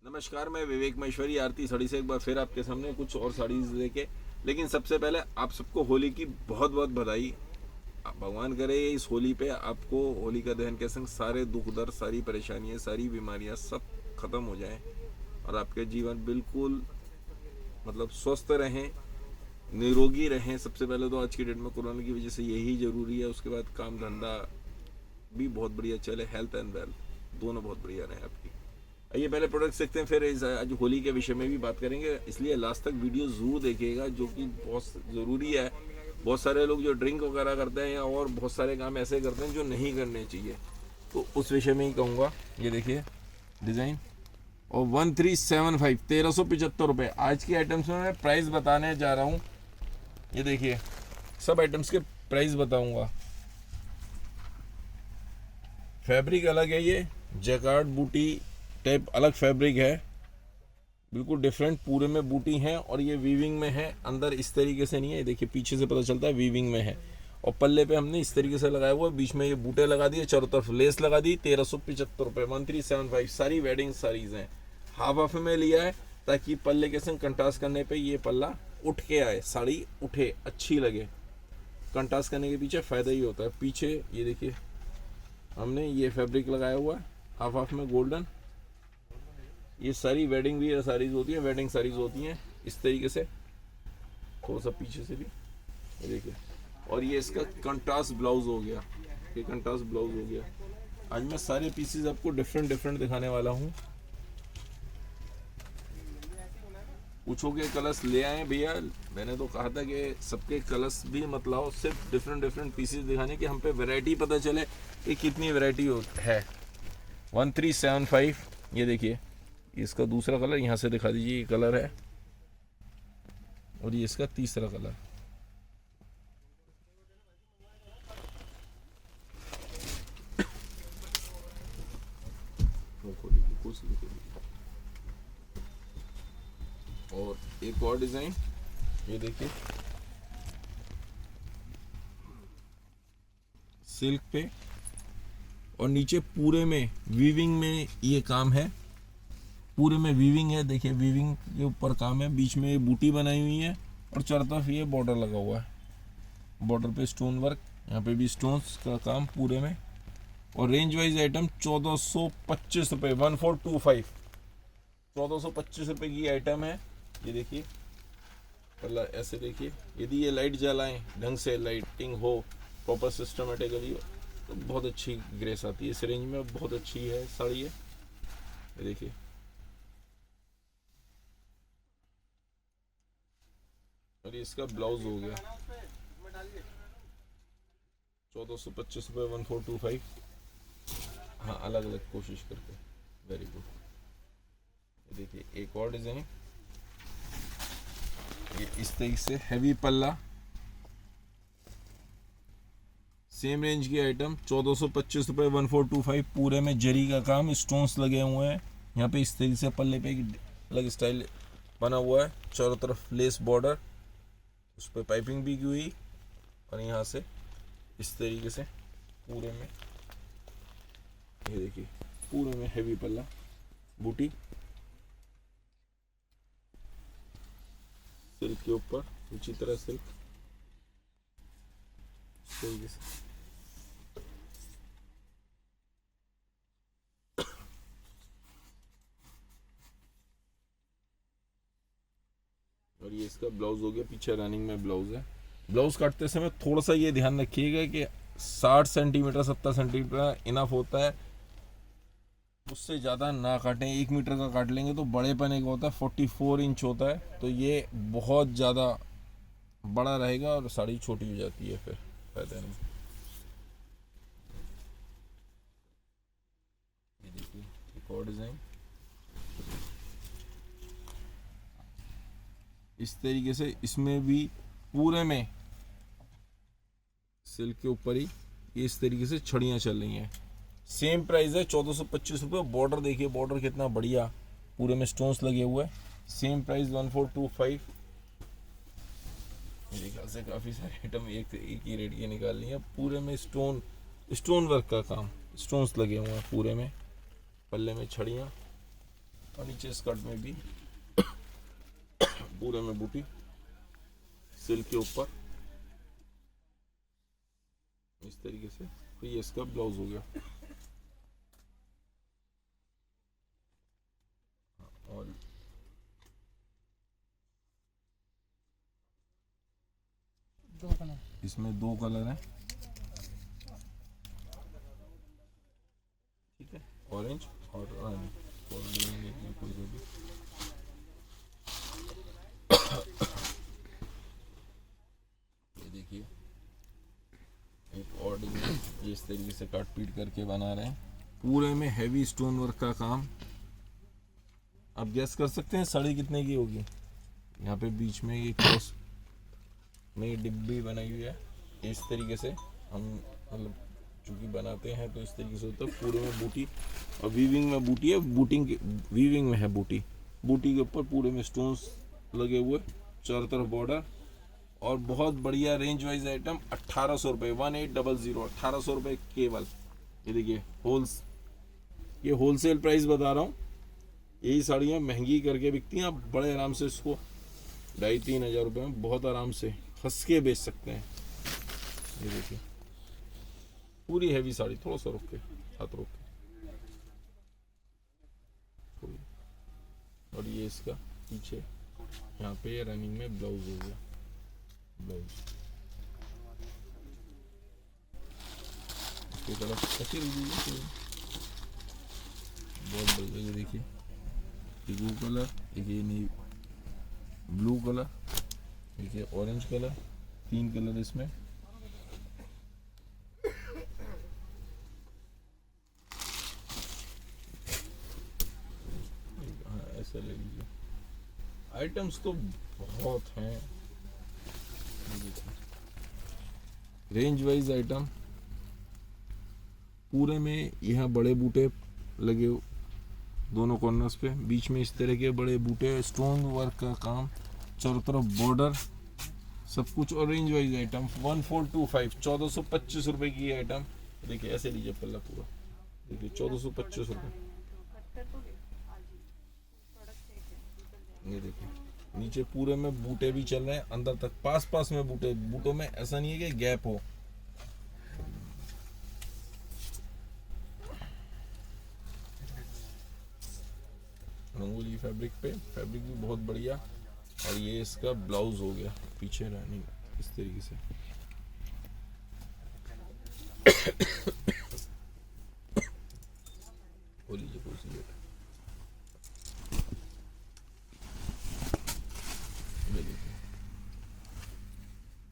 नमस्कार, मैं विवेक महेश्वरी आरती साड़ी से एक बार फिर आपके सामने कुछ और साड़ीज लेके। लेकिन सबसे पहले आप सबको होली की बहुत बहुत बधाई। भगवान करे इस होली पे आपको होलिका दहन के संग सारे दुख दर्द, सारी परेशानियां, सारी बीमारियां सब खत्म हो जाएं और आपके जीवन बिल्कुल मतलब स्वस्थ रहें, निरोगी रहें। सबसे पहले तो आज की डेट में कोरोना की वजह से यही ज़रूरी है। उसके बाद काम धंधा भी बहुत बढ़िया चले, हेल्थ एंड वेल्थ दोनों बहुत बढ़िया रहें आपकी। आइए पहले प्रोडक्ट सीखते हैं, फिर आज होली के विषय में भी बात करेंगे, इसलिए लास्ट तक वीडियो ज़रूर देखिएगा, जो कि बहुत ज़रूरी है। बहुत सारे लोग जो ड्रिंक वगैरह करते हैं या और बहुत सारे काम ऐसे करते हैं जो नहीं करने चाहिए, तो उस विषय में ही कहूँगा। ये देखिए डिज़ाइन और 1375 1375 आज की आइटम्स में मैं प्राइस बताने जा रहा हूँ। ये देखिए सब आइटम्स के प्राइस बताऊँगा। फैब्रिक अलग है, ये जैकार्ड बूटी टाइप अलग फैब्रिक है, बिल्कुल डिफरेंट। पूरे में बूटी है और ये वीविंग में है, अंदर इस तरीके से नहीं है। देखिए पीछे से पता चलता है वीविंग में है। और पल्ले पे हमने इस तरीके से लगाया हुआ है, बीच में ये बूटे लगा दिए, चारों तरफ लेस लगा दी। 1375 1375 सारी वेडिंग साड़ीज हैं। हाफ हाफ में लिया है ताकि पल्ले के संग कंट्रास्ट करने पे ये पल्ला उठ के आए, साड़ी उठे, अच्छी लगे। कंट्रास्ट करने के पीछे फ़ायदा ही होता है। पीछे ये देखिए हमने ये फैब्रिक लगाया हुआ है हाफ हाफ में गोल्डन। ये सारी वेडिंग भी साड़ीज होती है, वेडिंग साड़ीज होती हैं इस तरीके से। थोड़ा सा पीछे से भी ये देखिए। और ये इसका कंट्रास्ट ब्लाउज हो गया, ये कंट्रास्ट ब्लाउज हो गया। आज मैं सारे पीसेस आपको डिफरेंट डिफरेंट दिखाने वाला हूँ। पूछोगे कलर्स ले आए भैया, मैंने तो कहा था कि सबके कलर्स भी मत लाओ, सिर्फ डिफरेंट डिफरेंट पीसेस दिखाने की, हम पे वैरायटी पता चले कि कितनी वैरायटी है। 1375 ये देखिए, इसका दूसरा कलर यहाँ से दिखा दीजिए, ये कलर है। और ये इसका तीसरा कलर। और एक और डिजाइन ये देखिए, सिल्क पे और नीचे पूरे में वीविंग में ये काम है। पूरे में वीविंग है, देखिए वीविंग के ऊपर काम है। बीच में ये बूटी बनाई हुई है और चारों तरफ ये बॉर्डर लगा हुआ है। बॉर्डर पे स्टोन वर्क, यहाँ पे भी स्टोन्स का काम पूरे में। और रेंज वाइज आइटम 1425 रुपये, 1425 1425 रुपये की आइटम है। ये देखिए पहला ऐसे देखिए, यदि ये लाइट जलाएं ढंग से, लाइटिंग हो प्रॉपर सिस्टमेटिकली, तो बहुत अच्छी ग्रेस आती है। इस रेंज में बहुत अच्छी है साड़ी है। ये देखिए और ये इसका ब्लाउज हो गया 1425 रुपये, 1425। हाँ अलग अलग कोशिश करके, वेरी गुड। ये देखिए एक और डिजाइन, ये इस तरीके से हैवी पल्ला, सेम रेंज की आइटम 1425 रुपये, 1425। पूरे में जरी का काम, स्टोन्स लगे हुए हैं यहाँ पे। इस तरीके से पल्ले पे एक अलग स्टाइल बना हुआ है, चारों तरफ लेस बॉर्डर, उस पर पाइपिंग भी की हुई। और यहाँ से इस तरीके से पूरे में ये देखिए, पूरे में हैवी पल्ला, बूटी सिल्क के ऊपर, उसी तरह सिल्क इस तरीके से। और ये इसका ब्लाउज हो गया, पीछे रनिंग में ब्लाउज है। ब्लाउज काटते समय थोड़ा सा ये ध्यान रखिएगा कि 60 सेंटीमीटर 70 सेंटीमीटर इनफ होता है, उससे ज़्यादा ना काटें। 1 मीटर का काट लेंगे तो बड़ेपन एक होता है, 44 इंच होता है, तो ये बहुत ज़्यादा बड़ा रहेगा और साड़ी छोटी हो जाती है, फिर फायदा नहीं। ये देखिए एक और डिज़ाइन इस तरीके से, इसमें भी पूरे में सिल्क के ऊपर ही ये इस तरीके से छड़ियाँ चल रही हैं। सेम प्राइस है 1425 रुपये। बॉर्डर देखिए, बॉर्डर कितना बढ़िया, पूरे में स्टोन्स लगे हुए हैं। Same price 1425। मेरे ख्याल से काफ़ी सारे आइटम एक ही रेट के निकाल लिए हैं। पूरे में स्टोन वर्क का काम, स्टोन्स लगे हुए हैं पूरे में, पल्ले में छड़ियाँ और नीचे स्कर्ट में भी पूरे में बूटी सिल्क के ऊपर इस तरीके से। तो ये इसका ब्लाउज हो गया। और दो कलर, इसमें 2 कलर हैं, ठीक है, ऑरेंज और रानी। और ये कोई सा भी ये देखिए एक और डिजाइन ये इस तरीके से काट पीट करके बना रहे हैं। पूरे में हैवी स्टोन वर्क का काम। आप गैस कर सकते हैं साड़ी कितने की होगी। यहाँ पे बीच में ये क्रॉस में डिब्बी बनाई हुई है। इस तरीके से हम मतलब चूंकि बनाते हैं तो इस तरीके से होता है। पूरे में बूटी और वीविंग में बूटी है, वीविंग में है बूटी। बूटी के ऊपर पूरे में स्टोन्स लगे हुए, चारों तरफ बॉर्डर। और बहुत बढ़िया रेंज वाइज आइटम 1800 रुपये, 1800, 1800 रुपये केवल। ये देखिए ये होलसेल प्राइस बता रहा हूँ। यही साड़ियाँ महंगी करके बिकती हैं, आप बड़े आराम से इसको 2500-3000 हज़ार रुपये में बहुत आराम से हंस के बेच सकते हैं। ये देखिए पूरी हैवी साड़ी, थोड़ा सा रुक के हाथ रोक के। और ये इसका पीछे यहाँ पे रनिंग में ब्लाउज हो गया। ब्लाउज इसकी तरफ ऐसे लीजिए, बहुत बढ़िया। ये देखिए ब्लू कलर, एक ये नहीं ब्लू कलर, एक ये ऑरेंज कलर, 3 कलर इसमें। ऐसा ले लीजिए। आइटम्स तो बहुत हैं, रेंज वाइज आइटम। पूरे में यहाँ बड़े बूटे लगे दोनों कॉर्नर्स पे, बीच में इस तरह के बड़े बूटे, स्टोन वर्क का काम, चारों तरफ बॉर्डर, सब कुछ। और रेंज वाइज आइटम 1425, 1425 रुपए की आइटम। देखिए ऐसे लीजिए पल्ला पूरा, देखिए 1425 रुपये। ये देखिए नीचे पूरे में बूटे भी चल रहे हैं, अंदर तक पास में बूटे। बूटों में ऐसा नहीं है कि गैप हो। रंगोली फैब्रिक पे, फैब्रिक भी बहुत बढ़िया। और ये इसका ब्लाउज हो गया, पीछे रनिंग इस तरीके से। वो लीजिए कोई सी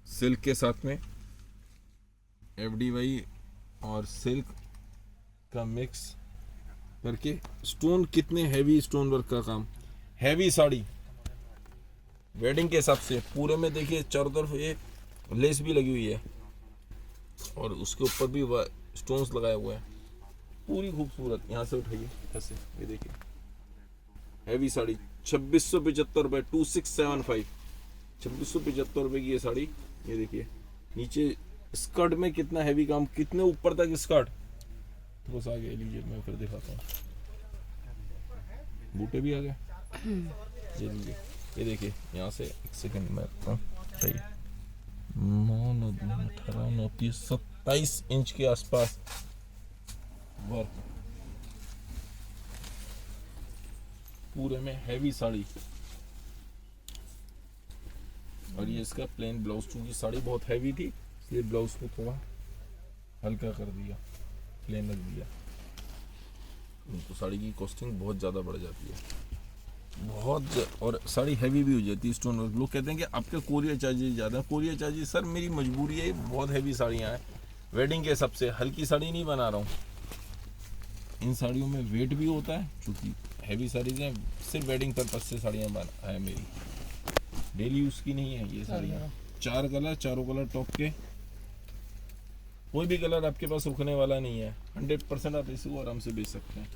सिल्क के साथ में FDY और सिल्क का मिक्स करके। स्टोन कितने हैवी स्टोन वर्क का काम, हैवी साड़ी वेडिंग के हिसाब से। पूरे में देखिए चारों तरफ ये लेस भी लगी हुई है और उसके ऊपर भी स्टोन्स लगाए हुए हैं, पूरी खूबसूरत। यहाँ से उठाइए ऐसे, ये देखिए हैवी साड़ी 2675 रुपये, 2675, 2675 रुपये की ये साड़ी। ये देखिए नीचे स्कर्ट में कितना हैवी काम, कितने ऊपर तक स्कर्ट। थोड़ा सा आगे लीजिए, मैं फिर दिखाता हूँ। बूटे भी आ गए, ये लीजिए। ये देखिए यहाँ से एक सेकंड में सही 9, 18, 29, 27 इंच के आसपास वर्क। पूरे में हैवी साड़ी। और ये इसका प्लेन ब्लाउज, चूंकि साड़ी बहुत हैवी थी इसलिए ब्लाउज को थोड़ा हल्का कर दिया, प्लेन रख दिया। तो साड़ी की कॉस्टिंग बहुत ज़्यादा बढ़ जाती है, बहुत। और साड़ी हैवी भी हो जाती है स्टोन वर्क। लोग कहते हैं कि आपके कोरियर चार्जेस ज़्यादा। कोरियर चार्जेस सर मेरी मजबूरी है, बहुत हैवी साड़ियाँ हैं वेडिंग के हिसाब से। हल्की साड़ी नहीं बना रहा हूँ। इन साड़ियों में वेट भी होता है, चूँकि हैवी साड़ीज हैं। सिर्फ वेडिंग पर्पज से साड़ियाँ बना है मेरी, डेली यूज़ की नहीं है ये साड़ियाँ। 4 कलर, चारों कलर टॉप के, कोई भी कलर आपके पास रुकने वाला नहीं है। 100% आप इसी को आराम से बेच सकते हैं।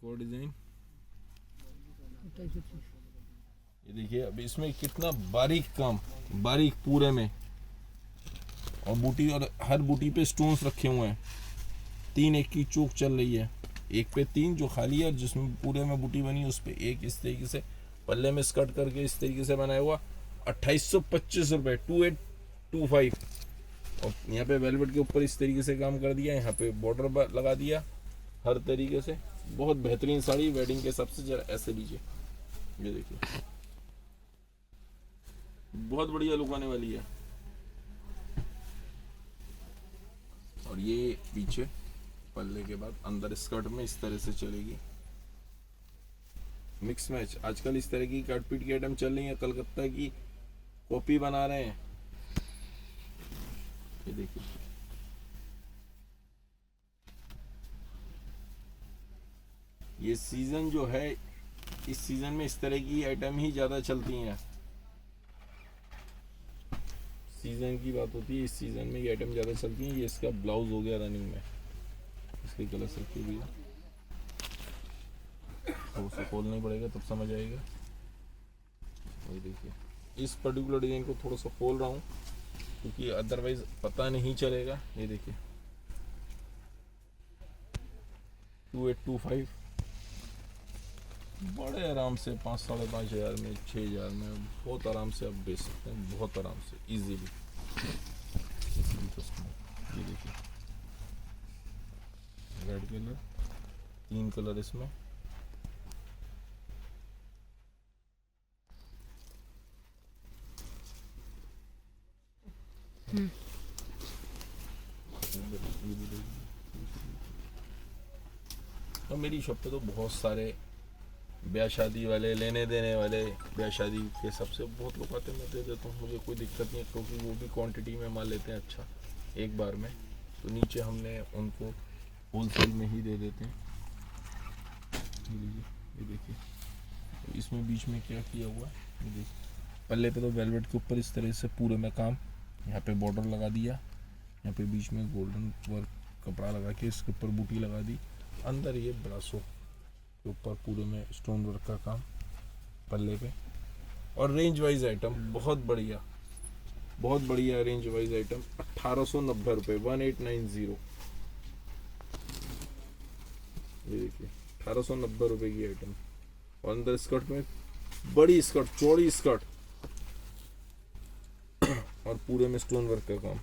एक और डिजाइन, 28-25। ये देखिए अब इसमें कितना बारीक काम, बारीक पूरे में, और बूटी, और हर बूटी पे स्टोन्स रखे हुए हैं। 3 एक की चोक चल रही है, एक पे 3 जो खाली है, और जिसमें पूरे में बूटी बनी है उस पे एक। इस तरीके से पल्ले में स्कर्ट करके इस तरीके से बनाया हुआ 2825 रुपये, 2825। और यहाँ पे वेलवेट के ऊपर इस तरीके से काम कर दिया, यहाँ पे बॉर्डर लगा दिया हर तरीके से। बहुत बेहतरीन साड़ी वेडिंग के हिसाब से। जरा ऐसे लीजिए, ये देखिए बहुत बढ़िया लुक आने वाली है। और ये पीछे पल्ले के बाद अंदर स्कर्ट में इस तरह से चलेगी, मिक्स मैच। आजकल इस तरह की कट पीट की आइटम चल रही है, कलकत्ता की कॉपी बना रहे हैं। ये देखिए ये सीजन जो है, इस सीजन में इस तरह की आइटम ही ज्यादा चलती हैं। सीजन की बात होती है, इस सीजन में ये आइटम ज़्यादा चलती हैं। ये इसका ब्लाउज हो गया रनिंग में, इसके कलर से भी तो उसे खोलना ही पड़ेगा तब समझ आएगा। ये देखिए इस पर्टिकुलर डिजाइन को थोड़ा सा खोल रहा हूँ क्योंकि अदरवाइज पता नहीं चलेगा। ये देखिए 2825 बड़े आराम से 5-5.5 हज़ार में, 6 हज़ार में बहुत आराम से आप बेच सकते हैं, बहुत आराम से इजीली। ये देखिए रेड कलर, 3 कलर इसमें, और मेरी शॉप पे तो बहुत सारे ब्याह शादी वाले, लेने देने वाले, ब्याह शादी के सबसे बहुत लोग आते हैं। मैं दे देता हूँ, मुझे कोई दिक्कत नहीं है क्योंकि वो भी क्वांटिटी में माल लेते हैं अच्छा एक बार में। तो नीचे हमने उनको होलसेल में ही दे देते हैं। ये देखिए इसमें बीच में क्या किया हुआ है, ये देखिए पल्ले पे तो वेलवेट के ऊपर इस तरह से पूरे में काम, यहाँ पे बॉर्डर लगा दिया, यहाँ पे बीच में गोल्डन वर्क कपड़ा लगा के इसके ऊपर बूटी लगा दी। अंदर ये ब्रासो के ऊपर पूरे में स्टोन वर्क का काम पल्ले पे। और रेंज वाइज आइटम बहुत बढ़िया, बहुत बढ़िया रेंज वाइज आइटम। 1890 रुपये, 1890। ये देखिए 1890 रुपये की आइटम। और अंदर स्कर्ट में बड़ी स्कर्ट, चौड़ी स्कर्ट और पूरे में स्टोन वर्क का काम।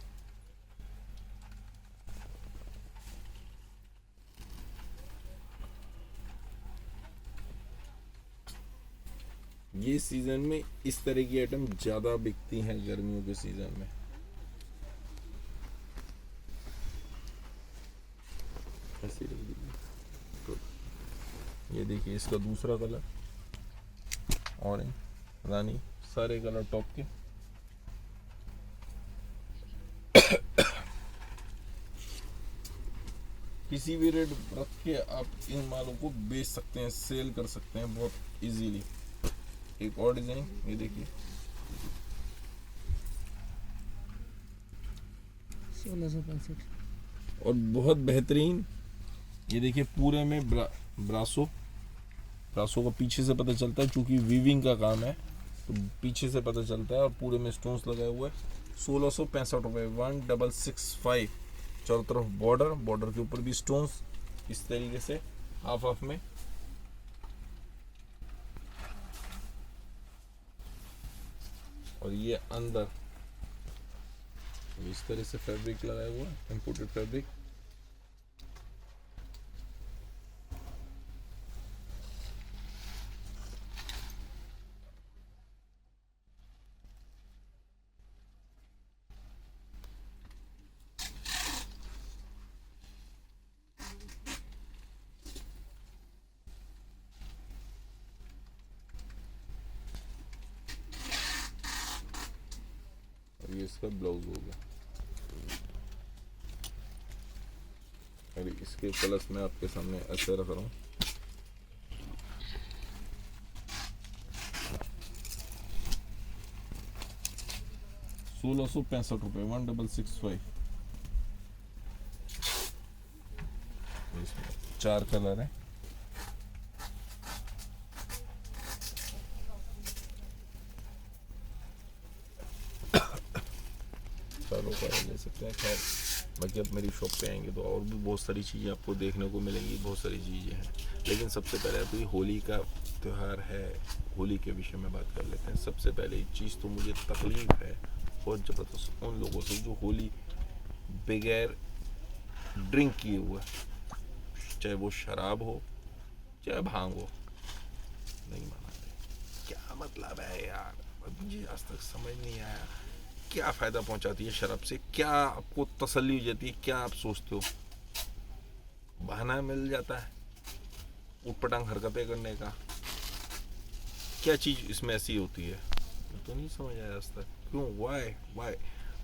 ये सीजन में इस तरह की आइटम ज्यादा बिकती हैं गर्मियों के सीजन में। ऐसे रख दीजिए। ये देखिए इसका दूसरा कलर ऑरेंज, रानी, सारे कलर टॉप के। किसी भी रेट रख के आप इन मालों को बेच सकते हैं, सेल कर सकते हैं बहुत इजीली। एक और डिजाइन, ये देखिए 1665। और बहुत बेहतरीन। ये देखिए पूरे में ब्रासो का पीछे से पता चलता है क्योंकि वीविंग का काम है तो पीछे से पता चलता है। और पूरे में स्टोन्स लगाए हुए 1665 रुपये, 1665। चारों तरफ बॉर्डर के ऊपर भी स्टोन्स इस तरीके से हाफ हाफ में। और ये अंदर इस तरह से फैब्रिक लगाया हुआ है, इंपोर्टेड फैब्रिक। ये इसका ब्लाउज हो गया। और इसके कलर्स मैं आपके सामने ऐसे रख रहा हूँ। ₹1665, 1665। इसमें 4 कलर हैं। बाकी आप मेरी शॉप पे आएंगे तो और भी बहुत सारी चीज़ें आपको देखने को मिलेंगी, बहुत सारी चीज़ें हैं। लेकिन सबसे पहले अभी होली का त्यौहार है, होली के विषय में बात कर लेते हैं। सबसे पहले चीज़ तो मुझे तकलीफ़ है बहुत ज़बरदस्त उन लोगों से जो होली बगैर ड्रिंक किए हुए, चाहे वो शराब हो चाहे भांग हो, नहीं मनाते। क्या मतलब है यार, मुझे आज तक समझ नहीं आया क्या फ़ायदा पहुंचाती है शराब से, क्या आपको तसल्ली हो जाती है, क्या आप सोचते हो बहाना मिल जाता है उटपटांग हरकतें करने का, क्या चीज़ इसमें ऐसी होती है, तो नहीं समझ आया आज तक। क्यों, वाई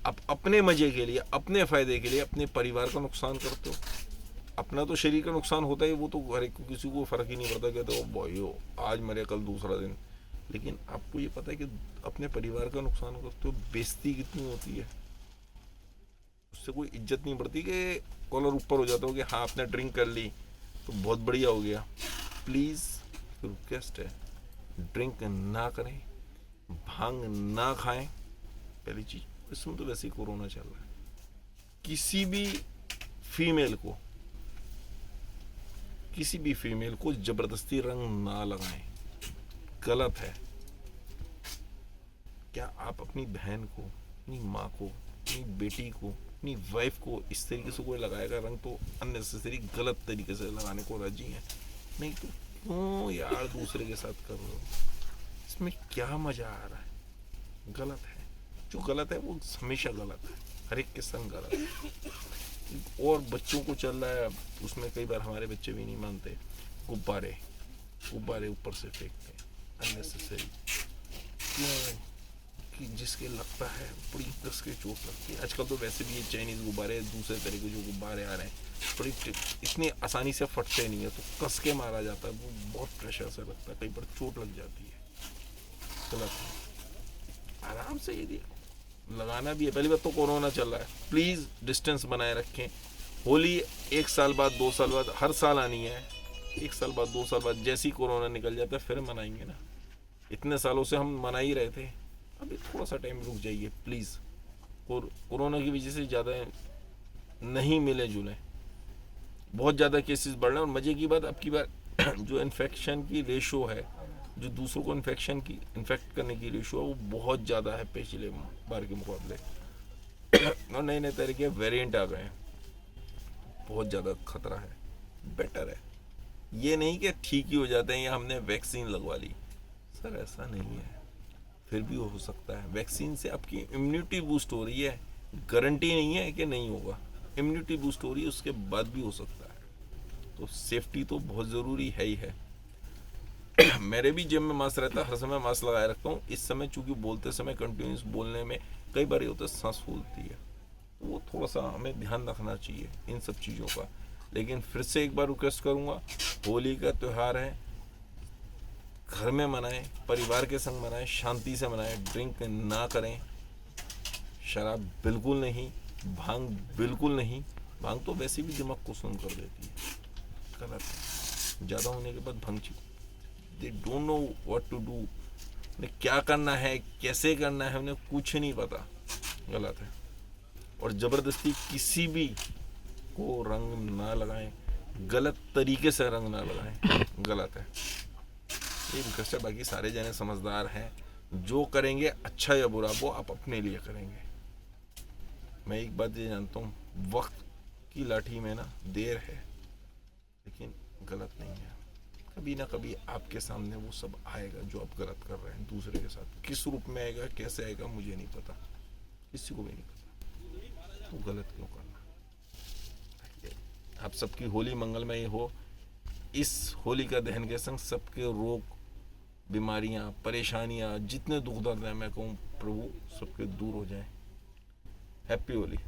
आप अपने मज़े के लिए, अपने फ़ायदे के लिए अपने परिवार का नुकसान करते हो। अपना तो शरीर का नुकसान होता है, वो तो हर एक किसी को फ़र्क ही नहीं पड़ता, कहते हो बॉयो आज मरे कल दूसरा दिन। लेकिन आपको ये पता है कि अपने परिवार का नुकसान करते हो, बेइज्जती कितनी होती है, उससे कोई इज्जत नहीं बढ़ती कि कॉलर ऊपर हो जाता हो कि हाँ आपने ड्रिंक कर ली तो बहुत बढ़िया हो गया। प्लीज़ रिक्वेस्ट है, ड्रिंक ना करें, भांग ना खाएं, पहली चीज़। इसमें तो वैसे ही कोरोना चल रहा है। किसी भी फीमेल को जबरदस्ती रंग ना लगाएं, गलत है। क्या आप अपनी बहन को, अपनी माँ को, अपनी बेटी को, अपनी वाइफ को इस तरीके से कोई लगाएगा रंग तो अननेसेसरी गलत तरीके से लगाने को राजी हैं? नहीं तो क्यों यार दूसरे के साथ कर रहे हो, इसमें क्या मजा आ रहा है? गलत है, जो गलत है वो हमेशा गलत है, हर एक के संग गलत है। और बच्चों को चल रहा है उसमें, कई बार हमारे बच्चे भी नहीं मानते, गुब्बारे ऊपर से फेंकते हैं अननेसेसरी। क्यों कि जिसके लगता है बड़ी कस के चोट लगती है। आजकल तो वैसे भी ये चाइनीज़ गुब्बारे, दूसरे तरह के जो गुब्बारे आ रहे हैं, बड़ी इतनी आसानी से फटते नहीं है, तो कस के मारा जाता है, वो बहुत प्रेशर से लगता है, कई बार चोट लग जाती है। गलत है, आराम से ये देखो लगाना भी है। पहली बात तो कोरोना चल रहा है, प्लीज़ डिस्टेंस बनाए रखें। होली 1 साल बाद 2 साल बाद हर साल आनी है, 1 साल बाद 2 साल बाद जैसे ही कोरोना निकल जाता है फिर मनाएंगे ना। इतने सालों से हम मना ही रहे थे, अभी थोड़ा सा टाइम रुक जाइए प्लीज़। और कोरोना की वजह से ज़्यादा नहीं मिले जुले, बहुत ज़्यादा केसेस बढ़ रहे हैं। और मज़े की बात, अब की बार जो इन्फेक्शन की रेशो है, जो दूसरों को इन्फेक्ट करने की रेशो है, वो बहुत ज़्यादा है पिछले बार के मुकाबले। और नए नए तरह के वेरिएंट आ गए हैं, बहुत ज़्यादा खतरा है। बेटर है ये नहीं कि ठीक ही हो जाते हैं या हमने वैक्सीन लगवा ली, सर ऐसा नहीं है, फिर भी हो सकता है। वैक्सीन से आपकी इम्यूनिटी बूस्ट हो रही है, गारंटी नहीं है कि नहीं होगा, इम्यूनिटी बूस्ट हो रही है, उसके बाद भी हो सकता है। तो सेफ्टी तो बहुत ज़रूरी है ही है। मेरे भी जिम में मास्क रहता है, हर समय मास्क लगाए रखता हूँ। इस समय चूंकि बोलते समय कंटिन्यूस बोलने में कई बार ये होता है सांस फूलती है, तो वो थोड़ा सा हमें ध्यान रखना चाहिए इन सब चीज़ों का। लेकिन फिर से एक बार रिक्वेस्ट करूँगा, होली का त्यौहार है, घर में मनाएं, परिवार के संग मनाएं, शांति से मनाएं, ड्रिंक ना करें, शराब बिल्कुल नहीं, भांग बिल्कुल नहीं। भांग तो वैसे भी दिमाग को सुन कर देती है, गलत है। ज़्यादा होने के बाद भांग they don't know what to do, उन्हें क्या करना है, कैसे करना है, उन्हें कुछ नहीं पता, गलत है। और ज़बरदस्ती किसी भी को रंग ना लगाएं, गलत तरीके से रंग ना लगाएं, गलत है। ये रिक्वेस्ट है, बाकी सारे जने समझदार हैं, जो करेंगे अच्छा या बुरा वो आप अपने लिए करेंगे। मैं एक बात ये जानता हूँ, वक्त की लाठी में ना देर है, लेकिन गलत नहीं है। कभी ना कभी आपके सामने वो सब आएगा जो आप गलत कर रहे हैं दूसरे के साथ। किस रूप में आएगा, कैसे आएगा, मुझे नहीं पता, किसी को भी नहीं पता, तो गलत क्यों करना। आप सबकी होली मंगलमय हो। इस होली का दहन के संग सबके रोग, बीमारियां, परेशानियां, जितने दुख दर्द हैं, मैं कहूँ प्रभु सबके दूर हो जाएं। हैप्पी होली।